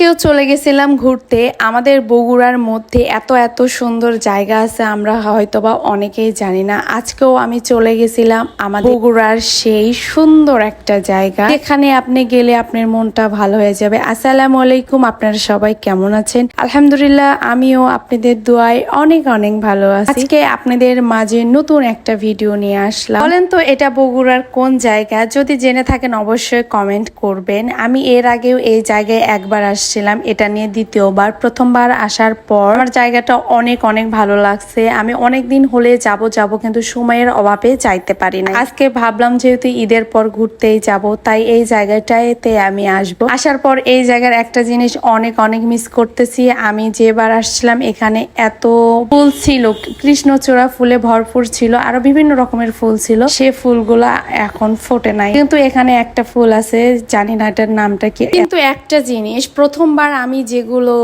আজকেও চলে গেছিলাম ঘুরতে। আমাদের বগুড়ার মধ্যে এত এত সুন্দর জায়গা আছে আমরা হয়তোবা অনেকেই জানি না। আজকেও আমি চলে গেছিলাম আমাদের বগুড়ার সেই সুন্দর একটা জায়গা, যেখানে আপনি গেলে আপনার মনটা ভালো হয়ে যাবে। আসসালামু আলাইকুম, আপনারা সবাই কেমন আছেন? আলহামদুলিল্লাহ, আমিও আপনাদের দোয়ায় অনেক অনেক ভালো আছি। আজকে আপনাদের মাঝে নতুন একটা ভিডিও নিয়ে আসলাম। বলেন তো এটা বগুড়ার কোন জায়গা? যদি জেনে থাকেন অবশ্যই কমেন্ট করবেন। আমি এর আগেও এই জায়গায় একবার আসছিলাম, এটা নিয়ে দ্বিতীয়বার। প্রথমবার আসার পর আমার জায়গাটা অনেক অনেক ভালো লাগছে। আমি অনেক দিন হলে যাব কিন্তু সময়ের অভাবে যাইতে পারি না। আজকে ভাবলাম যেহেতু ঈদের পর ঘুরতেই যাব, তাই এই জায়গাটাতে আমি আসবো। আসার পর এই জায়গার একটা জিনিস অনেক অনেক মিস করতেছি। আমি যেবার আসছিলাম এখানে এত ফুল ছিল, কৃষ্ণচূড়া ফুলে ভরপুর ছিল, আরো বিভিন্ন রকমের ফুল ছিল। সে ফুলগুলা এখন ফোটে নাই, কিন্তু এখানে একটা ফুল আছে, জানি না এটার নামটা কি। কিন্তু একটা জিনিস প্রথমবার আমি যেগুলো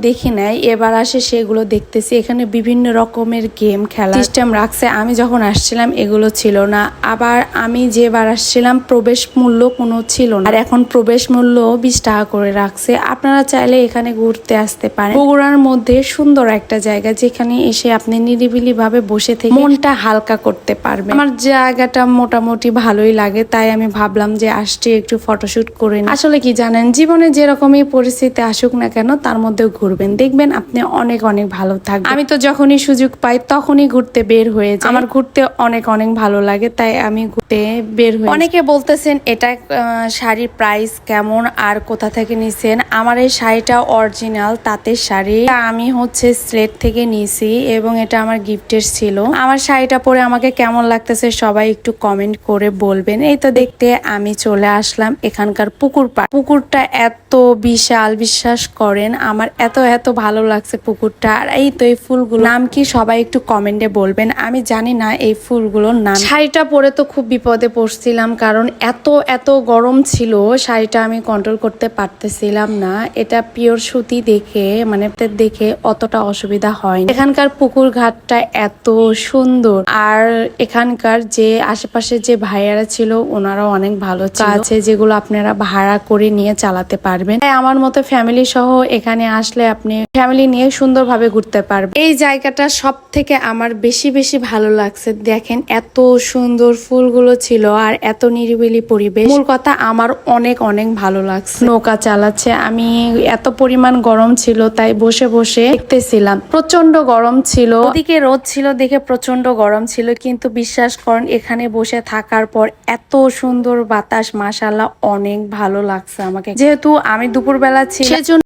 দেখি নাই, এবার আসে সেগুলো দেখতেছি। এখানে বিভিন্ন রকমের গেম খেলা সিস্টেম রাখছে। আমি যখন আসছিলাম এগুলো ছিল না। আবার আমি যেবার আসছিলাম প্রবেশ মূল্য কোনো ছিল না, আর এখন প্রবেশ মূল্য 20 টাকা করে রাখছে। আপনারা চাইলে এখানে ঘুরতে আসতে পারেন। বগুড়ার মধ্যে সুন্দর একটা জায়গা, যেখানে এসে আপনি নিরিবিলি ভাবে বসে থেকে মনটা হালকা করতে পারবেন। আমার জায়গাটা মোটামুটি ভালোই লাগে, তাই আমি ভাবলাম যে আসছি একটু ফটোশুট করে নিই। আসলে কি জানেন, জীবনে যেরকমই পরিস্থিতি আসুক না কেন তার মধ্যে ঘুরবেন, দেখবেন আপনি অনেক অনেক ভালো থাকবেন। আমি তো যখনই সুযোগ পাই তখনই ঘুরতে বের হয়ে যাই। আমার ঘুরতে অনেক অনেক ভালো লাগে, তাই আমি ঘুরতে বের হই। অনেকে বলতেছেন এটা শাড়ির প্রাইস কেমন আর কোথা থেকে নিছেন। আমার এই শাড়িটা অরিজিনাল তাঁতের শাড়ি, আমি হচ্ছে সিলেট থেকে নিয়েছি এবং এটা আমার গিফটের ছিল। আমার শাড়িটা পরে আমাকে কেমন লাগতেছে সবাই একটু কমেন্ট করে বলবেন। এই তো দেখতে আমি চলে আসলাম এখানকার পুকুর পাড়। পুকুরটা এত বিশাল, বিশ্বাস করেন আমার এত এত ভালো লাগছে পুকুরটা। আর এই তো এই ফুলগুলো নাম কি সবাই একটু কমেন্টে বলবেন, আমি জানি না এই ফুলগুলোর নাম। শাড়িটা পরে তো খুব বিপদে পড়ছিলাম, কারণ এত এত গরম ছিল, শাড়িটা আমি কন্ট্রোল করতে পারতেছিলাম না। এটা পিওর সুতি দেখে মানে দেখে অতটা অসুবিধা হয় না। এখানকার পুকুর ঘাটটা এত সুন্দর, আর এখানকার যে আশেপাশে যে ভাইয়ারা ছিল ওনারাও অনেক ভালো আছে, যেগুলো আপনারা ভাড়া করে নিয়ে চালাতে পারবেন। তাই আমার মতো ফ্যামিলি সহ এখানে আসলে আপনি ফ্যামিলি নিয়ে সুন্দরভাবে ঘুরতে পারবেন। এই জায়গাটা সব থেকে আমার বেশি বেশি ভালো লাগছে। দেখেন এত সুন্দর ফুলগুলো ছিল আর এত নিরিবিলি পরিবেশ। মূল কথা আমার অনেক অনেক ভালো লাগছে। নৌকা চালাচ্ছে, আমি এত পরিমাণ গরম ছিল তাই বসে বসে দেখতেছিলাম। প্রচন্ড গরম ছিল, ওদিকে রোদ ছিল দেখে প্রচন্ড গরম ছিল, কিন্তু বিশ্বাস করেন এখানে বসে থাকার পর এত সুন্দর বাতাস, মাশাআল্লাহ অনেক ভালো লাগছে আমাকে। যেহেতু আমি দুপুরবেলা ছিল সেজন্য